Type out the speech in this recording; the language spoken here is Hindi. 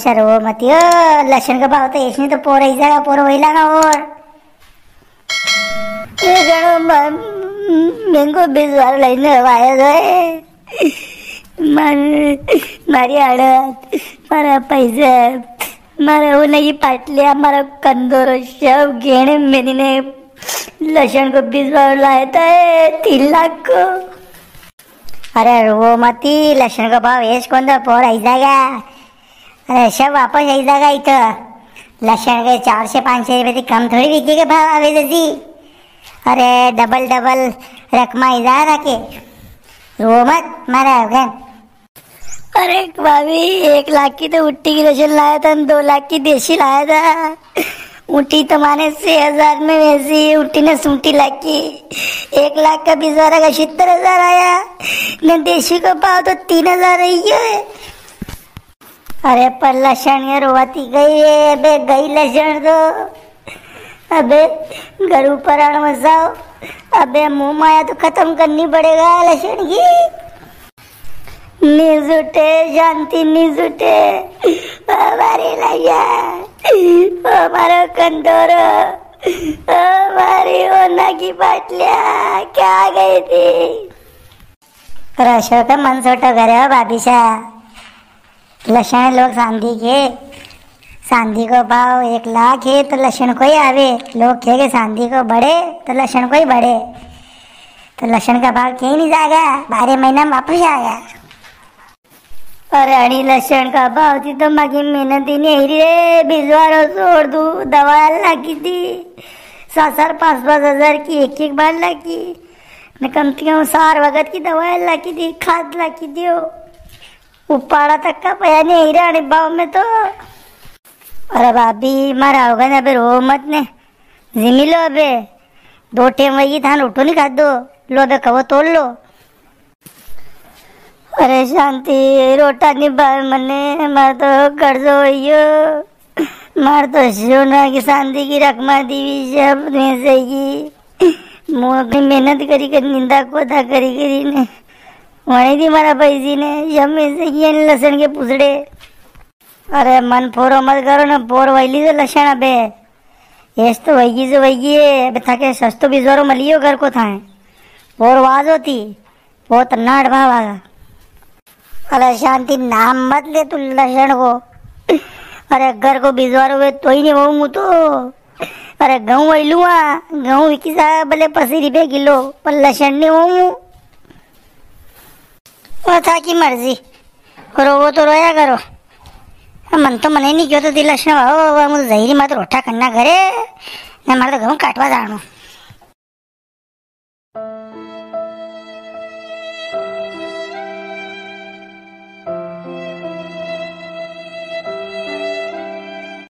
सर वो मत यो लक्षण का भाव तो इसने तो पोर ही जाएगा पोर वही लगा और ये गणो मैंगो बिजवार लाइने आया जाए मारी आड़त मारा पैसा मारा वो नहीं पाटलिया मारा कंदोर सब घेने मेरी ने लक्षण को बिजवार लाया था 3 लाख को। अरे वो मती लक्षण का भाव ऐस कौन तो पोर आई जाएगा। अरे सब वापस आई जाएगा इधर लक्षण के 4 से 5 रुपये कम थोड़ी बिकेगा भाव आवे जैसी। अरे डबल रकमा इधर आके रो मत मारा होगा। अरे भाभी 1 लाख की तो उट्टी की लक्षण लाया था 2 लाख की देशी लाया था। उट्टी तो माने 6,000 में वैसी उट्टी ने सूटी लाख की 1 लाख का बिजवारा का 70,000 आया न देशी को पाओ तो 3,000 रही है। अरे पर लक्षण ये रोवाती गई है अबे गई लक्षण तो अबे घर ऊपर आने मसाओ अबे मुंह माया तो खत्म करनी पड़ेगा लक्षण की। निजुटे शांति निजुटे हमारे लैया हमारा कंदोरो हमारी ओना की पाटलिया क्या गई थी। रशो का मन सोटो करे भाभी शाह लक्षण लोग सांधी को भाव 1 लाख है तो लक्षण को ही आवे लोग कहे सांधी को बढ़े तो लक्षण को ही बढ़े तो लक्षण का भाव कहीं नहीं जाएगा 12 महीना में वापस आएगा। अरे अड़ी लक्षण का भाव थी तो माकी मेहनत ही नहीं रे बिजवारो छोड़ दू दवा लगी थी 7,000 5,000 हजार की एक बार लगी न कम से कम 4 वक्त की दवा लगी थी खाद लगी थी उपाड़ा तक का पया नहीं रे भाव में तो। अरे भाभी मारा होगा ना अबे रो मत ने जिमी लो अबे 2 टेम वही थान उठो नहीं खा दो लो अबे कहो तोड़ लो। अरे शांति रोटा नहीं बार मने मार तो कर्ज हो मार तो सोना की शांति की रकमा दीवी सब में से की मुँह अपनी मेहनत करी कर निंदा को था करी ने वही थी मारा पैसी ने जब में से की लसन के पुसड़े। अरे मन फोरो मत करो ना पोर वैली तो लक्षण अबे ऐस तो वही से वही है अबे थके सस्तो बिजवारो मलियो घर को था पोर वाज होती बहुत नाट भावा। अरे शांति नाम मत ले तू लक्षण को। अरे घर को बिजवारो हुए तो ही नहीं वो तो अरे गेहूँ वही लुआ गेहूँ विकी सा भले 80 रुपये किलो पर लक्षण नहीं वो था की मर्जी रोवो तो रोया करो मन तो मने नहीं क्यों तो दिल लक्षण मुझे जहरी मत रोटा करना करे न मारे तो गेहूँ काटवा जानो।